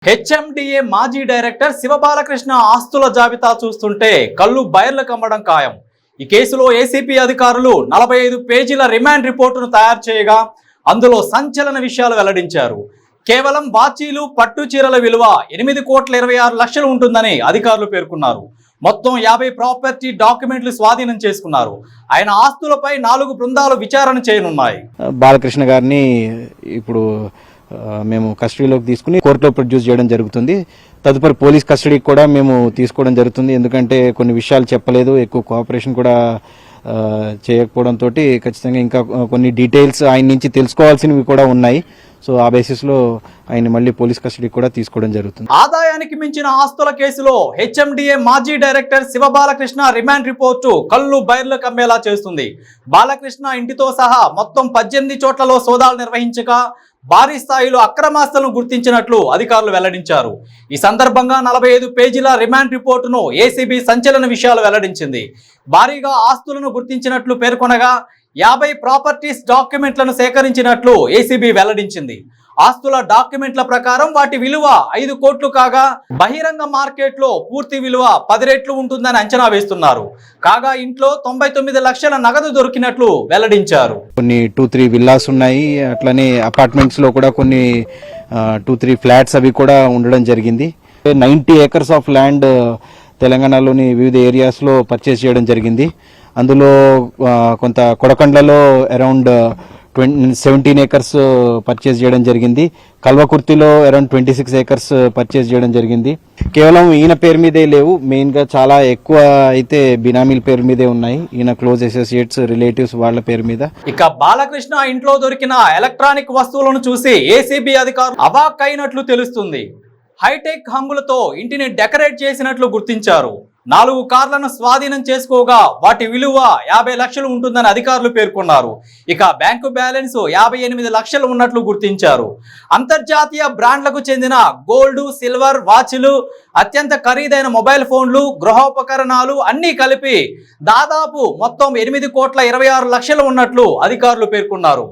HMDA మాజీ director Shiva Balakrishna ఆస్తుల జాబితా చూస్తుంటే కళ్ళు బయర్లు కమ్మడం ఖాయం. ఈ కేసులో ఏసీపీ అధికారులు 45 పేజీల రిమాండ్ రిపోర్టును తయారు చేయగా అందులో సంచలన విషయాలు వెల్లడించారు. కేవలం వాచీలు, పట్టు చీరల విలువ 8,26,00,000 ఉంటుందని అధికారులు పేర్కొన్నారు. మొత్తం 50 ప్రాపర్టీ డాక్యుమెంట్లు స్వాధీనం చేసుకున్నారు. ఆయన ఆస్తులపై 4 బృందాలు విచారణ చేయనున్నాయి. బాలకృష్ణ గారిని ఇప్పుడు మేము కస్టడీలోకి తీసుకుని కోర్టులో ప్రొడ్యూస్ చేయడం జరుగుతుంది. తదుపరి పోలీస్ కస్టడీకి కూడా మేము తీసుకోవడం జరుగుతుంది. ఎందుకంటే కొన్ని విషయాలు చెప్పలేదు, ఎక్కువ కోఆపరేషన్ కూడా చేయకపోవడంతో ఖచ్చితంగా ఇంకా కొన్ని డీటెయిల్స్ ఆయన నుంచి తెలుసుకోవాల్సినవి కూడా ఉన్నాయి. సో ఆ బేసిస్లో ఆయన మళ్ళీ పోలీస్ కస్టడీకి కూడా తీసుకోవడం జరుగుతుంది. ఆదాయానికి మించిన ఆస్తుల కేసులో హెచ్ఎండిఏ మాజీ డైరెక్టర్ శివబాలకృష్ణ రిమాండ్ రిపోర్టు కళ్ళు బయర్లు కమ్మేలా చేస్తుంది. బాలకృష్ణ ఇంటితో సహా మొత్తం 18 చోట్లలో సోదాలు నిర్వహించగా భారీ స్థాయిలో అక్రమాస్తులను గుర్తించినట్లు అధికారులు వెల్లడించారు. ఈ సందర్భంగా 45 పేజీల రిమాండ్ రిపోర్టును ఏసీబీ సంచలన విషయాలు వెల్లడించింది. భారీగా ఆస్తులను గుర్తించినట్లు పేర్కొనగా 50 ప్రాపర్టీస్ డాక్యుమెంట్లను సేకరించినట్లు ఏసీబీ వెల్లడించింది. ఆస్తుల డాక్యుమెంట్ల ప్రకారం వాటి విలువ 5 కోట్లు కాగా బహిరంగ మార్కెట్లో పూర్తి విలువ 10 రెట్లు ఉంటుందని అంచనా వేస్తున్నారు. కాగా ఇంట్లో 99 లక్షల నగదు దొరికినట్లు వెల్లడించారు. కొన్ని 2-3 విల్లాస్ ఉన్నాయి, అట్లనే అపార్ట్మెంట్స్ లో కూడా కొన్ని 2-3 ఫ్లాట్స్ అవి కూడా ఉండడం జరిగింది. 90 acres ఆఫ్ ల్యాండ్ తెలంగాణలోని వివిధ ఏరియాస్లో పర్చేస్ చేయడం జరిగింది. అందులో కొంత కొడకండ్లలో అరౌండ్ 17 acres పర్చేస్ చేయడం జరిగింది. కల్వకుర్తిలో అరౌండ్ 26 acres పర్చేస్ చేయడం జరిగింది. కేవలం ఈయన పేరు మీదే లేవు, మెయిన్గా చాలా ఎక్కువ అయితే బినామీల పేరు మీదే ఉన్నాయి. ఈయన క్లోజ్ అసోసియేట్స్, రిలేటివ్స్ వాళ్ళ పేరు మీద. ఇక బాలకృష్ణ ఇంట్లో దొరికిన ఎలక్ట్రానిక్ వస్తువులను చూసి ఏసీబీ అధికారులు అవాక్కైనట్లు తెలుస్తుంది. హైటెక్ హంగులతో ఇంటిని డెకరేట్ చేసినట్లు గుర్తించారు. 4 కార్లను స్వాధీనం చేసుకోగా వాటి విలువ 50 లక్షలు ఉంటుందని అధికారులు పేర్కొన్నారు. ఇక బ్యాంకు బ్యాలెన్స్ 58 లక్షలు ఉన్నట్లు గుర్తించారు. అంతర్జాతీయ బ్రాండ్లకు చెందిన గోల్డ్, సిల్వర్ వాచ్లు, అత్యంత ఖరీదైన మొబైల్ ఫోన్లు, గృహోపకరణాలు అన్నీ కలిపి దాదాపు మొత్తం 8,26,00,000 ఉన్నట్లు అధికారులు పేర్కొన్నారు.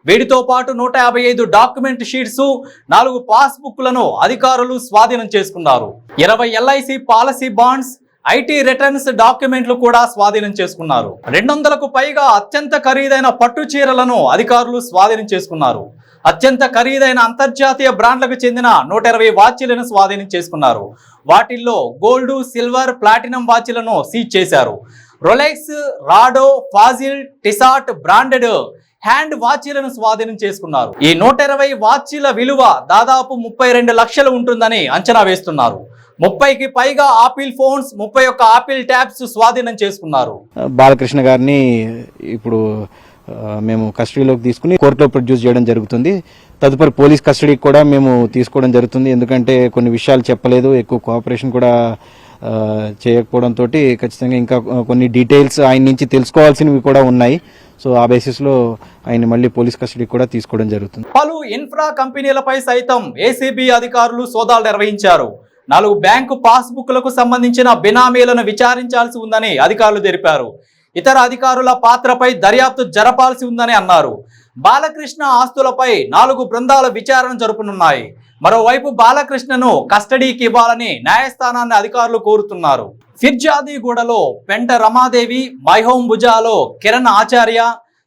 వీటితో పాటు 155 డాక్యుమెంట్ షీట్స్, 4 పాస్బుక్లను అధికారులు స్వాధీనం చేసుకున్నారు. 20 LIC policy bonds, IT returns డాక్యుమెంట్లు కూడా స్వాధీనం చేసుకున్నారు. 200కు పైగా అత్యంత ఖరీదైన పట్టు చీరలను అధికారులు స్వాధీనం చేసుకున్నారు. అత్యంత ఖరీదైన అంతర్జాతీయ బ్రాండ్లకు చెందిన 120 వాచీలను స్వాధీనం చేసుకున్నారు. వాటిల్లో గోల్డ్, సిల్వర్, ప్లాటినం వాచీలను సీజ్ చేశారు. రొలెక్స్, రాడో, ఫాజిల్, టిసాట్ బ్రాండెడ్ హ్యాండ్ వాచీలను స్వాధీనం చేసుకున్నారు. ఈ 120 వాచీల విలువ దాదాపు 32 లక్షలు ఉంటుందని అంచనా వేస్తున్నారు. 30కి పైగా ఆపిల్ ఫోన్స్, 31 ఆపిల్ ట్యాబ్స్ స్వాధీనం చేసుకున్నారు. బాలకృష్ణ గారిని ఇప్పుడు మేము కస్టడీలోకి తీసుకుని కోర్టులో ప్రొడ్యూస్ చేయడం జరుగుతుంది. తదుపరి పోలీస్ కస్టడీకి కూడా మేము తీసుకోవడం జరుగుతుంది. ఎందుకంటే కొన్ని విషయాలు చెప్పలేదు, ఎక్కువ కోఆపరేషన్ కూడా చేయకపోవడంతో ఖచ్చితంగా ఇంకా కొన్ని డీటెయిల్స్ ఆయన నుంచి తెలుసుకోవాల్సినవి కూడా ఉన్నాయి. సో ఆ బేసిస్లో ఆయన మళ్ళీ పోలీస్ కస్టడీకి కూడా తీసుకోవడం జరుగుతుంది. పలు ఇన్ఫ్రా కంపెనీలపై సైతం ఏసీబీ అధికారులు సోదాలు నిర్వహించారు. 4 బ్యాంకు పాస్బుక్లకు సంబంధించిన బినామీలను విచారించాల్సి ఉందని అధికారులు తెలిపారు. ఇతర అధికారుల పాత్రపై దర్యాప్తు జరపాల్సి ఉందని అన్నారు. బాలకృష్ణ ఆస్తులపై 4 బృందాల విచారణ జరుపనున్నాయి. మరోవైపు బాలకృష్ణను కస్టడీకి ఇవ్వాలని న్యాయస్థానాన్ని అధికారులు కోరుతున్నారు. ఫిర్జాదీగూడలో పెంట రమాదేవి, మైహోం భుజాలో కిరణ్ ఆచార్య,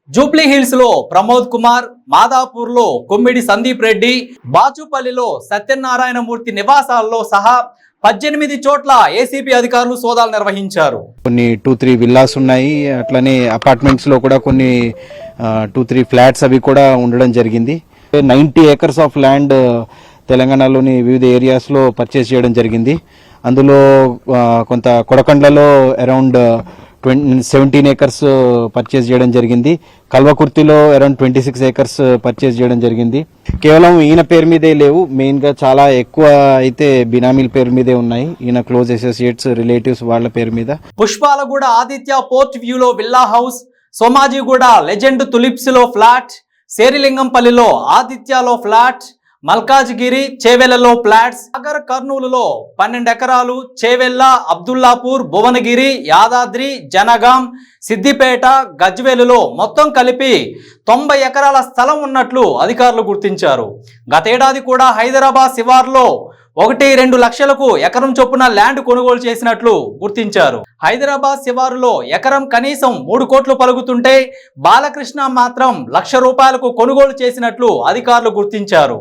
జూబ్లీ హిల్స్ లో ప్రమోద్ కుమార్, మాదాపూర్ లో కొమ్మిడి సందీప్ రెడ్డి, బాచుపల్లిలో సత్యనారాయణమూర్తి నివాసాల్లో సహా 18 చోట్ల ఏసీపీ అధికారులు సోదాలు నిర్వహించారు. కొన్ని 2-3 విల్లాస్ ఉన్నాయి, అట్లనే అపార్ట్మెంట్స్ లో కూడా కొన్ని 2-3 ఫ్లాట్స్ అవి కూడా ఉండడం జరిగింది. 90 acres ఆఫ్ ల్యాండ్ తెలంగాణలోని వివిధ ఏరియాస్లో పర్చేస్ చేయడం జరిగింది. అందులో కొంత కొడకండ్లలో అరౌండ్ 17 acres పర్చేస్ చేయడం జరిగింది. కల్వకుర్తిలో అరౌండ్ 26 acres పర్చేస్ చేయడం జరిగింది. కేవలం ఈయన పేరు మీదే లేవు, మెయిన్గా చాలా ఎక్కువ అయితే బినామీల పేరు మీదే ఉన్నాయి. ఈయన క్లోజ్ అసోసియేట్స్, రిలేటివ్స్ వాళ్ళ పేరు మీద. పుష్పాలగూడ ఆదిత్య పోర్ట్ వ్యూలో villa house, Somajiguda legend tulips లో ఫ్లాట్, శేరిలింగంపల్లిలో ఆదిత్యలో ఫ్లాట్, మల్కాజ్గిరి, చేవెళ్లలో ఫ్లాట్స్, సాగర్ కర్నూలులో 12 ఎకరాలు, చేవెళ్ల, అబ్దుల్లాపూర్, భువనగిరి, యాదాద్రి, జనగాం, సిద్దిపేట, గజ్వేలులో మొత్తం కలిపి 90 ఎకరాల స్థలం ఉన్నట్లు అధికారులు గుర్తించారు. గతేడాది కూడా హైదరాబాద్ శివార్లో 1-2 లక్షలకు ఎకరం చొప్పున ల్యాండ్ కొనుగోలు చేసినట్లు గుర్తించారు. హైదరాబాద్ శివారులో ఎకరం కనీసం 3 కోట్లు పలుకుతుంటే బాలకృష్ణ మాత్రం 1,00,000 రూపాయలకు కొనుగోలు చేసినట్లు అధికారులు గుర్తించారు.